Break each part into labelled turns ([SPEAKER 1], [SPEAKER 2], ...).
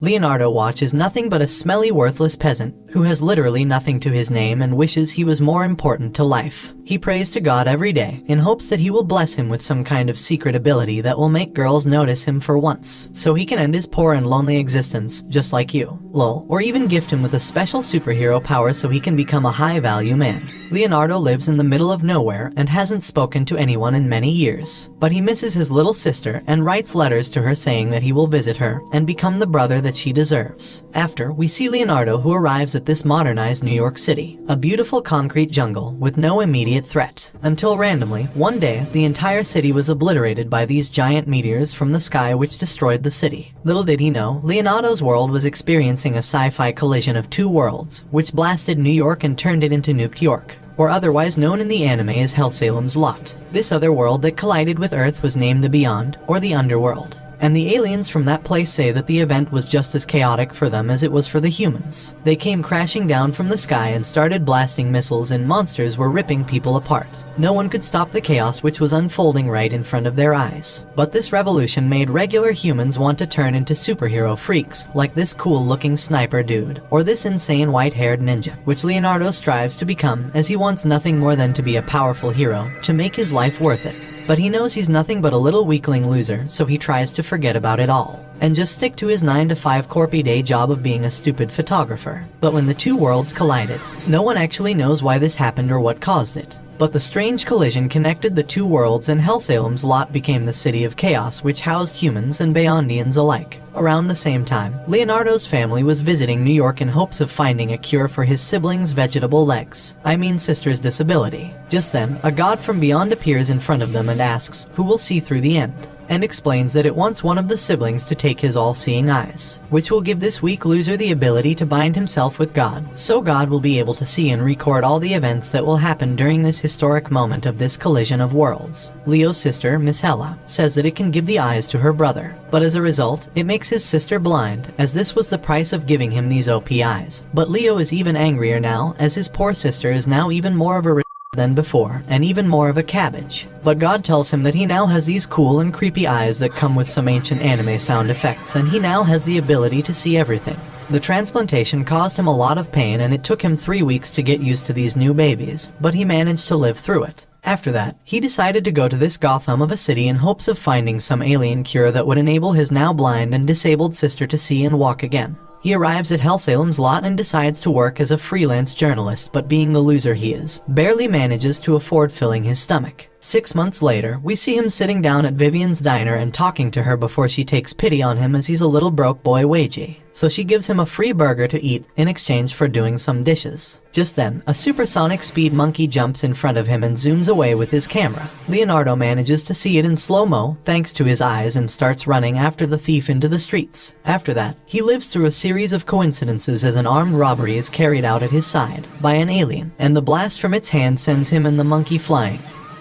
[SPEAKER 1] Leonardo watches nothing but a smelly, worthless peasant who has literally nothing to his name and wishes he was more important to life. He prays to God every day in hopes that he will bless him with some kind of secret ability that will make girls notice him for once, so he can end his poor and lonely existence just like you. Lol. Or even gift him with a special superhero power so he can become a high-value man. Leonardo lives in the middle of nowhere and hasn't spoken to anyone in many years, but he misses his little sister and writes letters to her saying that he will visit her and become the brother that she deserves. After, we see Leonardo, who arrives at this modernized New York City, a beautiful concrete jungle with no immediate threat, until randomly, one day, the entire city was obliterated by these giant meteors from the sky which destroyed the city. Little did he know, Leonardo's world was experiencing a sci-fi collision of two worlds, which blasted New York and turned it into Nuked York, or otherwise known in the anime as Hellsalem's Lot. This other world that collided with Earth was named the Beyond, or the Underworld. And the aliens from that place say that the event was just as chaotic for them as it was for the humans. They came crashing down from the sky and started blasting missiles, and monsters were ripping people apart. No one could stop the chaos which was unfolding right in front of their eyes. But this revolution made regular humans want to turn into superhero freaks, like this cool-looking sniper dude, or this insane white-haired ninja, which Leonardo strives to become, as he wants nothing more than to be a powerful hero, to make his life worth it. But he knows he's nothing but a little weakling loser, so he tries to forget about it all, and just stick to his 9-to-5 corpy day job of being a stupid photographer. But when the two worlds collided, no one actually knows why this happened or what caused it. But the strange collision connected the two worlds, and Hellsalem's Lot became the city of chaos which housed humans and Beyondians alike. Around the same time, Leonardo's family was visiting New York in hopes of finding a cure for his siblings' vegetable legs. Sister's disability. Just then, a god from beyond appears in front of them and asks who will see through the end, and explains that it wants one of the siblings to take his all-seeing eyes, which will give this weak loser the ability to bind himself with God, so God will be able to see and record all the events that will happen during this historic moment of this collision of worlds. Leo's sister, Miss Hella, says that it can give the eyes to her brother, but as a result, it makes his sister blind, as this was the price of giving him these OP eyes. But Leo is even angrier now, as his poor sister is now even more of a than before, and even more of a cabbage. But God tells him that he now has these cool and creepy eyes that come with some ancient anime sound effects, and he now has the ability to see everything. The transplantation caused him a lot of pain, and it took him 3 weeks to get used to these new babies, but he managed to live through it. After that, he decided to go to this Gotham of a city in hopes of finding some alien cure that would enable his now blind and disabled sister to see and walk again. He arrives at Hellsalem's Lot and decides to work as a freelance journalist, but being the loser he is, barely manages to afford filling his stomach. 6 months later, we see him sitting down at Vivian's diner and talking to her before she takes pity on him as he's a little broke boy wagey. So she gives him a free burger to eat in exchange for doing some dishes. Just then, a supersonic speed monkey jumps in front of him and zooms away with his camera. Leonardo manages to see it in slow-mo thanks to his eyes and starts running after the thief into the streets. After that, he lives through a series of coincidences as an armed robbery is carried out at his side by an alien, and the blast from its hand sends him and the monkey flying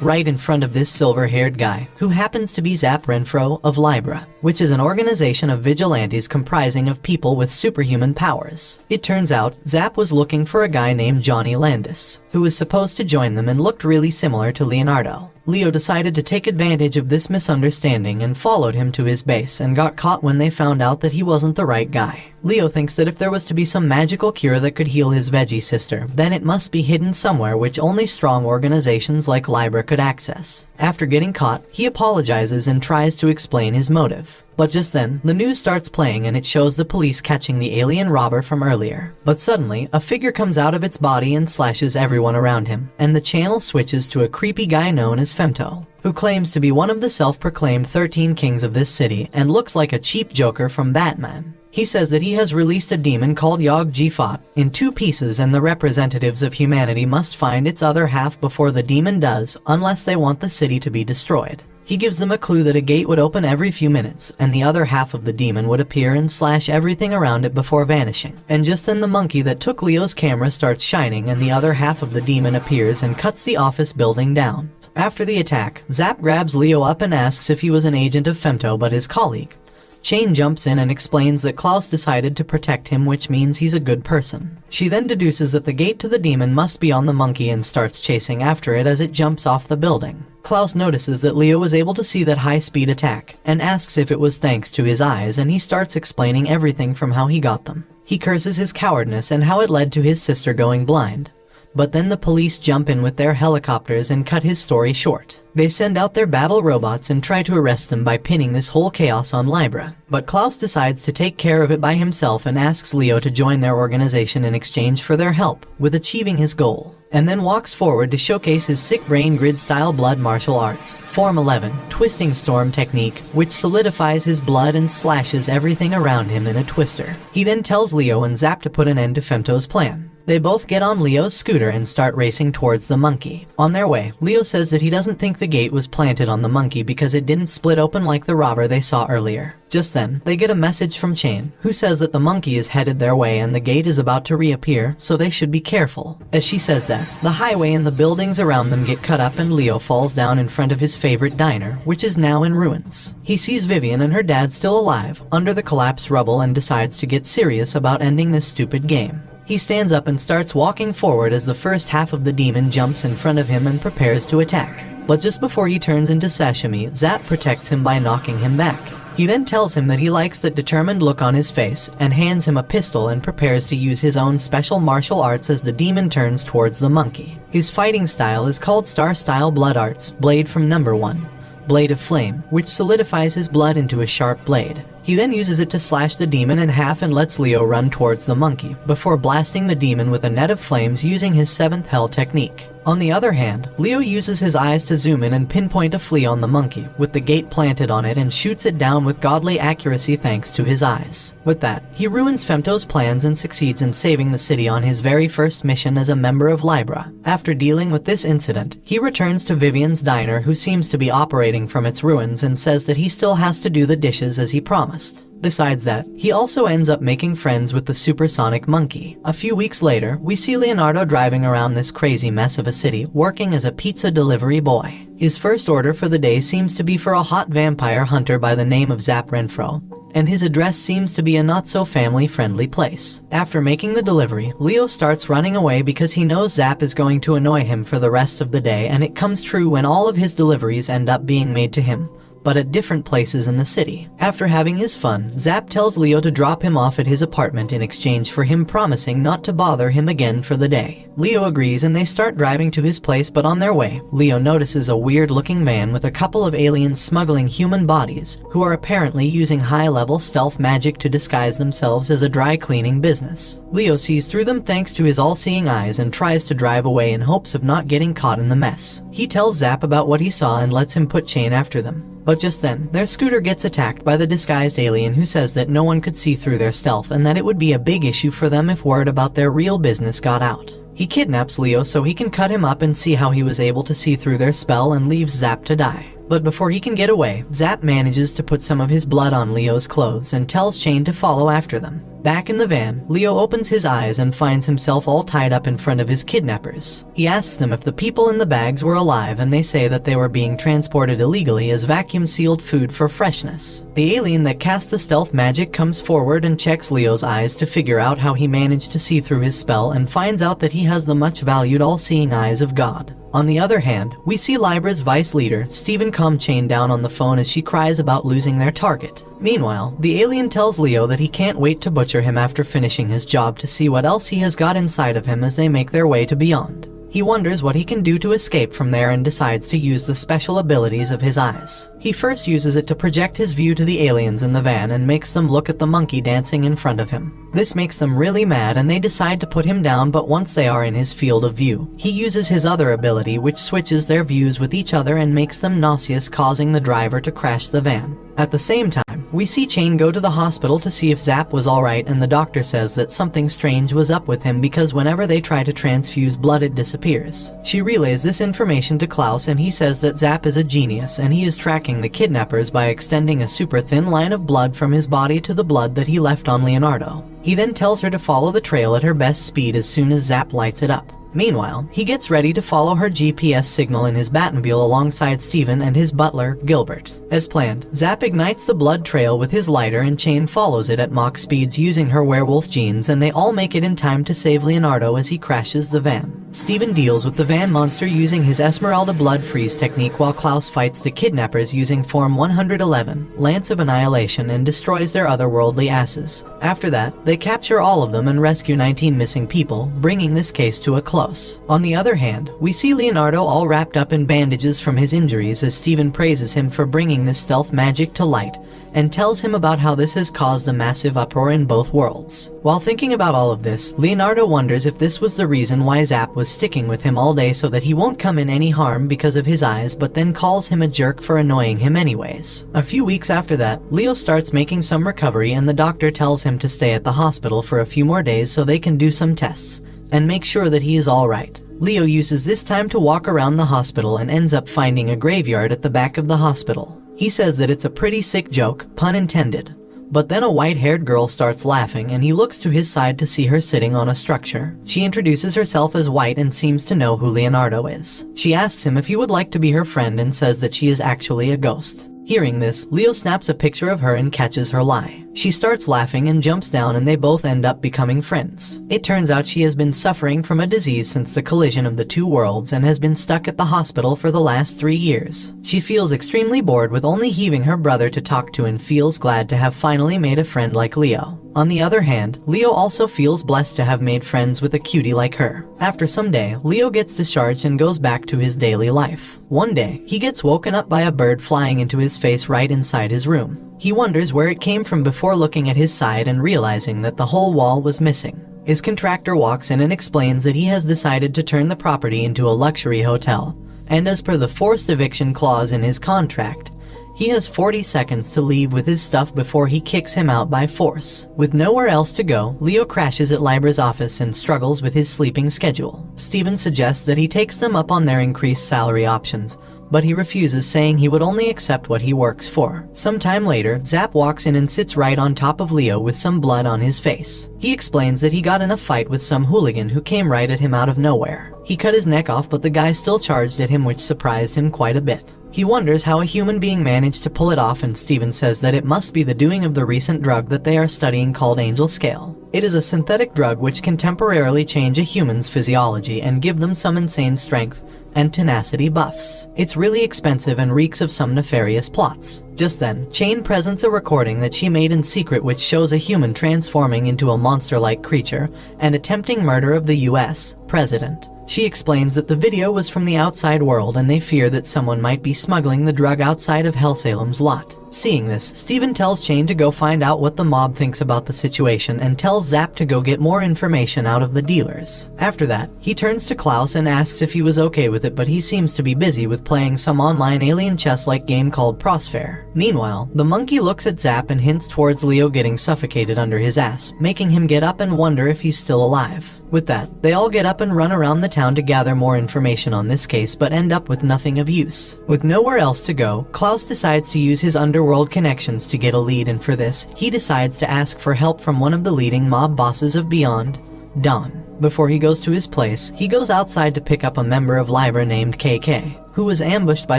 [SPEAKER 1] right in front of this silver-haired guy, who happens to be Zap Renfro of Libra, which is an organization of vigilantes comprising of people with superhuman powers. It turns out, Zap was looking for a guy named Johnny Landis, who was supposed to join them and looked really similar to Leonardo. Leo decided to take advantage of this misunderstanding and followed him to his base and got caught when they found out that he wasn't the right guy. Leo thinks that if there was to be some magical cure that could heal his veggie sister, then it must be hidden somewhere which only strong organizations like Libra could access. After getting caught, he apologizes and tries to explain his motive. But just then, the news starts playing and it shows the police catching the alien robber from earlier. But suddenly, a figure comes out of its body and slashes everyone around him, and the channel switches to a creepy guy known as Femto, who claims to be one of the self-proclaimed 13 kings of this city and looks like a cheap Joker from Batman. He says that he has released a demon called Yog-G-Fot in 2 pieces, and the representatives of humanity must find its other half before the demon does, unless they want the city to be destroyed. He gives them a clue that a gate would open every few minutes, and the other half of the demon would appear and slash everything around it before vanishing. And just then the monkey that took Leo's camera starts shining, and the other half of the demon appears and cuts the office building down. After the attack, Zap grabs Leo up and asks if he was an agent of Femto, but his colleague Chain jumps in and explains that Klaus decided to protect him, which means he's a good person. She then deduces that the gate to the demon must be on the monkey and starts chasing after it as it jumps off the building. Klaus notices that Leo was able to see that high-speed attack, and asks if it was thanks to his eyes, and he starts explaining everything from how he got them. He curses his cowardness and how it led to his sister going blind. But then the police jump in with their helicopters and cut his story short. They send out their battle robots and try to arrest them by pinning this whole chaos on Libra. But Klaus decides to take care of it by himself and asks Leo to join their organization in exchange for their help with achieving his goal. And then walks forward to showcase his sick brain grid-style blood martial arts, Form 11, Twisting Storm technique, which solidifies his blood and slashes everything around him in a twister. He then tells Leo and Zap to put an end to Femto's plan. They both get on Leo's scooter and start racing towards the monkey. On their way, Leo says that he doesn't think the gate was planted on the monkey because it didn't split open like the robber they saw earlier. Just then, they get a message from Chain, who says that the monkey is headed their way and the gate is about to reappear, so they should be careful. As she says that, the highway and the buildings around them get cut up and Leo falls down in front of his favorite diner, which is now in ruins. He sees Vivian and her dad still alive, under the collapsed rubble, and decides to get serious about ending this stupid game. He stands up and starts walking forward as the first half of the demon jumps in front of him and prepares to attack. But just before he turns into sashimi, Zap protects him by knocking him back. He then tells him that he likes that determined look on his face and hands him a pistol and prepares to use his own special martial arts as the demon turns towards the monkey. His fighting style is called Star Style Blood Arts, Blade from Number 1. Blade of Flame, which solidifies his blood into a sharp blade. He then uses it to slash the demon in half and lets Leo run towards the monkey, before blasting the demon with a net of flames using his 7th Hell technique. On the other hand, Leo uses his eyes to zoom in and pinpoint a flea on the monkey, with the gate planted on it, and shoots it down with godly accuracy thanks to his eyes. With that, he ruins Femto's plans and succeeds in saving the city on his very first mission as a member of Libra. After dealing with this incident, he returns to Vivian's diner, who seems to be operating from its ruins, and says that he still has to do the dishes as he promised. Besides that, he also ends up making friends with the supersonic monkey. A few weeks later, we see Leonardo driving around this crazy mess of a city, working as a pizza delivery boy. His first order for the day seems to be for a hot vampire hunter by the name of Zap Renfro, and his address seems to be a not-so-family-friendly place. After making the delivery, Leo starts running away because he knows Zap is going to annoy him for the rest of the day, and it comes true when all of his deliveries end up being made to him, but at different places in the city. After having his fun, Zap tells Leo to drop him off at his apartment in exchange for him promising not to bother him again for the day. Leo agrees and they start driving to his place, but on their way, Leo notices a weird-looking van with a couple of aliens smuggling human bodies, who are apparently using high-level stealth magic to disguise themselves as a dry-cleaning business. Leo sees through them thanks to his all-seeing eyes and tries to drive away in hopes of not getting caught in the mess. He tells Zap about what he saw and lets him put Chain after them. But just then, their scooter gets attacked by the disguised alien, who says that no one could see through their stealth and that it would be a big issue for them if word about their real business got out. He kidnaps Leo so he can cut him up and see how he was able to see through their spell, and leaves Zap to die. But before he can get away, Zap manages to put some of his blood on Leo's clothes and tells Chain to follow after them. Back in the van, Leo opens his eyes and finds himself all tied up in front of his kidnappers. He asks them if the people in the bags were alive, and they say that they were being transported illegally as vacuum-sealed food for freshness. The alien that cast the stealth magic comes forward and checks Leo's eyes to figure out how he managed to see through his spell, and finds out that he has the much-valued all-seeing eyes of God. On the other hand, we see Libra's vice leader, Steven, calm Chain down on the phone as she cries about losing their target. Meanwhile, the alien tells Leo that he can't wait to butcher him after finishing his job to see what else he has got inside of him as they make their way to Beyond. He wonders what he can do to escape from there and decides to use the special abilities of his eyes. He first uses it to project his view to the aliens in the van and makes them look at the monkey dancing in front of him. This makes them really mad and they decide to put him down, but once they are in his field of view, he uses his other ability, which switches their views with each other and makes them nauseous, causing the driver to crash the van. At the same time, we see Chain go to the hospital to see if Zap was alright, and the doctor says that something strange was up with him because whenever they try to transfuse blood it disappears. She relays this information to Klaus and he says that Zap is a genius and he is tracking the kidnappers by extending a super thin line of blood from his body to the blood that he left on Leonardo. He then tells her to follow the trail at her best speed as soon as Zap lights it up. Meanwhile, he gets ready to follow her GPS signal in his Batmobile alongside Steven and his butler, Gilbert. As planned, Zap ignites the blood trail with his lighter and Chain follows it at Mach speeds using her werewolf genes, and they all make it in time to save Leonardo as he crashes the van. Steven deals with the van monster using his Esmeralda blood freeze technique while Klaus fights the kidnappers using Form 111, Lance of Annihilation, and destroys their otherworldly asses. After that, they capture all of them and rescue 19 missing people, bringing this case to a close. On the other hand, we see Leonardo all wrapped up in bandages from his injuries as Steven praises him for bringing this stealth magic to light, and tells him about how this has caused a massive uproar in both worlds. While thinking about all of this, Leonardo wonders if this was the reason why Zap was sticking with him all day so that he won't come in any harm because of his eyes, but then calls him a jerk for annoying him anyways. A few weeks after that, Leo starts making some recovery and the doctor tells him to stay at the hospital for a few more days so they can do some tests and make sure that he is alright. Leo uses this time to walk around the hospital and ends up finding a graveyard at the back of the hospital. He says that it's a pretty sick joke, pun intended. But then a white-haired girl starts laughing and he looks to his side to see her sitting on a structure. She introduces herself as White and seems to know who Leonardo is. She asks him if he would like to be her friend and says that she is actually a ghost. Hearing this, Leo snaps a picture of her and catches her lie. She starts laughing and jumps down and they both end up becoming friends. It turns out she has been suffering from a disease since the collision of the two worlds and has been stuck at the hospital for the last 3 years. She feels extremely bored with only having her brother to talk to and feels glad to have finally made a friend like Leo. On the other hand, Leo also feels blessed to have made friends with a cutie like her. After some day, Leo gets discharged and goes back to his daily life. One day, he gets woken up by a bird flying into his face right inside his room. He wonders where it came from before looking at his side and realizing that the whole wall was missing. His contractor walks in and explains that he has decided to turn the property into a luxury hotel, and as per the forced eviction clause in his contract, he has 40 seconds to leave with his stuff before he kicks him out by force. With nowhere else to go, Leo crashes at Libra's office and struggles with his sleeping schedule. Steven suggests that he takes them up on their increased salary options, but he refuses, saying he would only accept what he works for. Sometime later, Zap walks in and sits right on top of Leo with some blood on his face. He explains that he got in a fight with some hooligan who came right at him out of nowhere. He cut his neck off, but the guy still charged at him, which surprised him quite a bit. He wonders how a human being managed to pull it off, and Steven says that it must be the doing of the recent drug that they are studying called Angel Scale. It is a synthetic drug which can temporarily change a human's physiology and give them some insane strength and tenacity buffs. It's really expensive and reeks of some nefarious plots. Just then, Chain presents a recording that she made in secret which shows a human transforming into a monster-like creature and attempting murder of the US president. She explains that the video was from the outside world and they fear that someone might be smuggling the drug outside of Hellsalem's lot. Seeing this, Steven tells Chain to go find out what the mob thinks about the situation and tells Zap to go get more information out of the dealers. After that, he turns to Klaus and asks if he was okay with it, but he seems to be busy with playing some online alien chess-like game called Prosphere. Meanwhile, the monkey looks at Zap and hints towards Leo getting suffocated under his ass, making him get up and wonder if he's still alive. With that, they all get up and run around the town to gather more information on this case, but end up with nothing of use. With nowhere else to go, Klaus decides to use his underworld connections to get a lead, and for this, he decides to ask for help from one of the leading mob bosses of Beyond, Don. Before he goes to his place, he goes outside to pick up a member of Libra named KK, who was ambushed by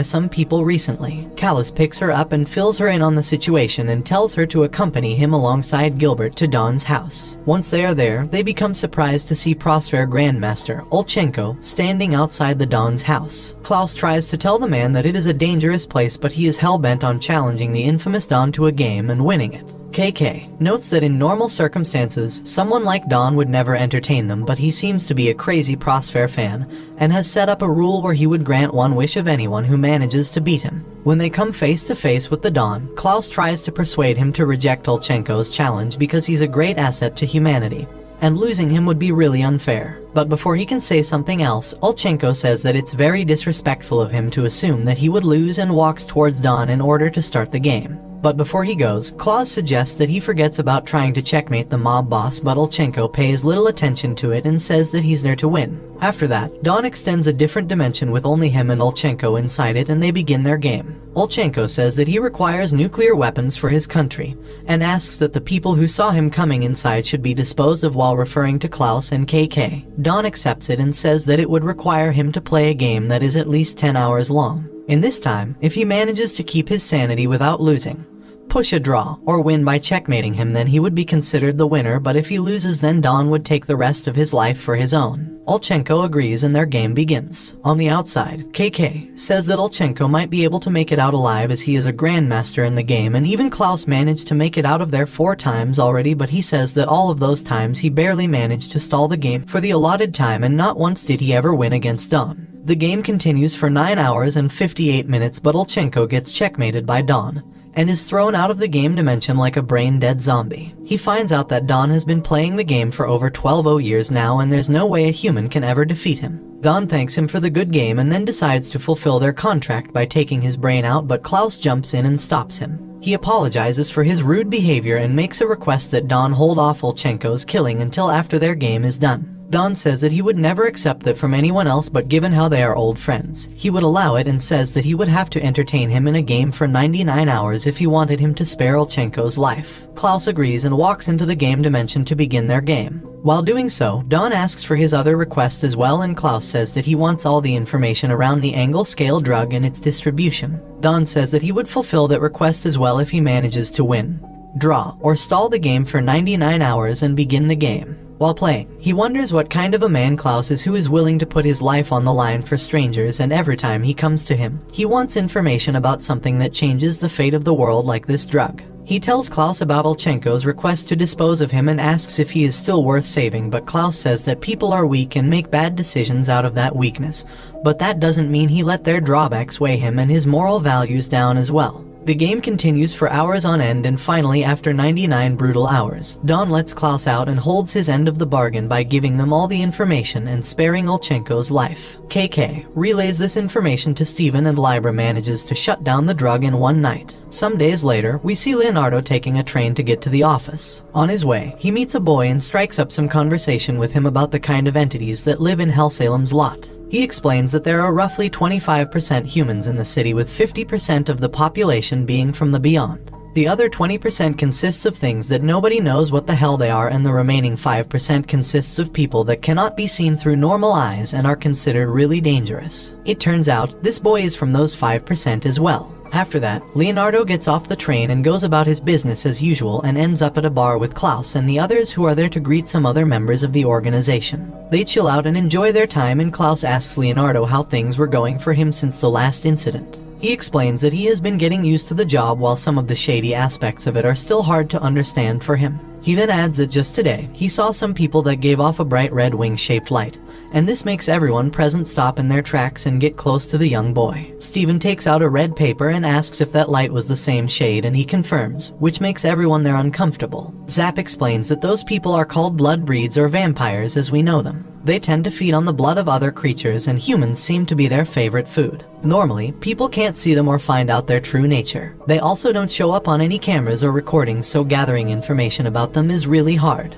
[SPEAKER 1] some people recently. Callus picks her up and fills her in on the situation and tells her to accompany him alongside Gilbert to Don's house. Once they are there, they become surprised to see Prosphere Grandmaster Olchenko standing outside the Don's house. Klaus tries to tell the man that it is a dangerous place, but he is hell-bent on challenging the infamous Don to a game and winning it. KK notes that in normal circumstances, someone like Don would never entertain them, but he seems to be a crazy Prosphere fan and has set up a rule where he would grant one wish of anyone who manages to beat him. When they come face to face with the Don, Klaus tries to persuade him to reject Olchenko's challenge because he's a great asset to humanity, and losing him would be really unfair. But before he can say something else, Olchenko says that it's very disrespectful of him to assume that he would lose and walks towards Don in order to start the game. But before he goes, Klaus suggests that he forgets about trying to checkmate the mob boss, but Olchenko pays little attention to it and says that he's there to win. After that, Don extends a different dimension with only him and Olchenko inside it, and they begin their game. Olchenko says that he requires nuclear weapons for his country, and asks that the people who saw him coming inside should be disposed of, while referring to Klaus and KK. Don accepts it and says that it would require him to play a game that is at least 10 hours long. In this time, if he manages to keep his sanity without losing, push a draw, or win by checkmating him, then he would be considered the winner, but if he loses, then Don would take the rest of his life for his own. Olchenko agrees and their game begins. On the outside, KK says that Olchenko might be able to make it out alive as he is a grandmaster in the game, and even Klaus managed to make it out of there 4 times already, but he says that all of those times he barely managed to stall the game for the allotted time, and not once did he ever win against Don. The game continues for 9 hours and 58 minutes, but Olchenko gets checkmated by Don and is thrown out of the game dimension like a brain-dead zombie. He finds out that Don has been playing the game for over 12 years now, and there's no way a human can ever defeat him. Don thanks him for the good game and then decides to fulfill their contract by taking his brain out, but Klaus jumps in and stops him. He apologizes for his rude behavior and makes a request that Don hold off Olchenko's killing until after their game is done. Don says that he would never accept that from anyone else, but given how they are old friends, he would allow it, and says that he would have to entertain him in a game for 99 hours if he wanted him to spare Olchenko's life. Klaus agrees and walks into the game dimension to begin their game. While doing so, Don asks for his other request as well, and Klaus says that he wants all the information around the angle scale drug and its distribution. Don says that he would fulfill that request as well if he manages to win, draw, or stall the game for 99 hours and begin the game. While playing, he wonders what kind of a man Klaus is, who is willing to put his life on the line for strangers, and every time he comes to him, he wants information about something that changes the fate of the world, like this drug. He tells Klaus about Olchenko's request to dispose of him and asks if he is still worth saving, but Klaus says that people are weak and make bad decisions out of that weakness, but that doesn't mean he let their drawbacks weigh him and his moral values down as well. The game continues for hours on end, and finally, after 99 brutal hours, Don lets Klaus out and holds his end of the bargain by giving them all the information and sparing Olchenko's life. KK relays this information to Steven, and Libra manages to shut down the drug in one night. Some days later, we see Leonardo taking a train to get to the office. On his way, he meets a boy and strikes up some conversation with him about the kind of entities that live in Hellsalem's lot. He explains that there are roughly 25% humans in the city, with 50% of the population being from the beyond. The other 20% consists of things that nobody knows what the hell they are, and the remaining 5% consists of people that cannot be seen through normal eyes and are considered really dangerous. It turns out this boy is from those 5% as well. After that, Leonardo gets off the train and goes about his business as usual, and ends up at a bar with Klaus and the others, who are there to greet some other members of the organization. They chill out and enjoy their time, and Klaus asks Leonardo how things were going for him since the last incident. He explains that he has been getting used to the job, while some of the shady aspects of it are still hard to understand for him. He then adds that just today, he saw some people that gave off a bright red wing-shaped light, and this makes everyone present stop in their tracks and get close to the young boy. Steven takes out a red paper and asks if that light was the same shade, and he confirms, which makes everyone there uncomfortable. Zap explains that those people are called blood breeds, or vampires as we know them. They tend to feed on the blood of other creatures, and humans seem to be their favorite food. Normally, people can't see them or find out their true nature. They also don't show up on any cameras or recordings, so gathering information about them is really hard.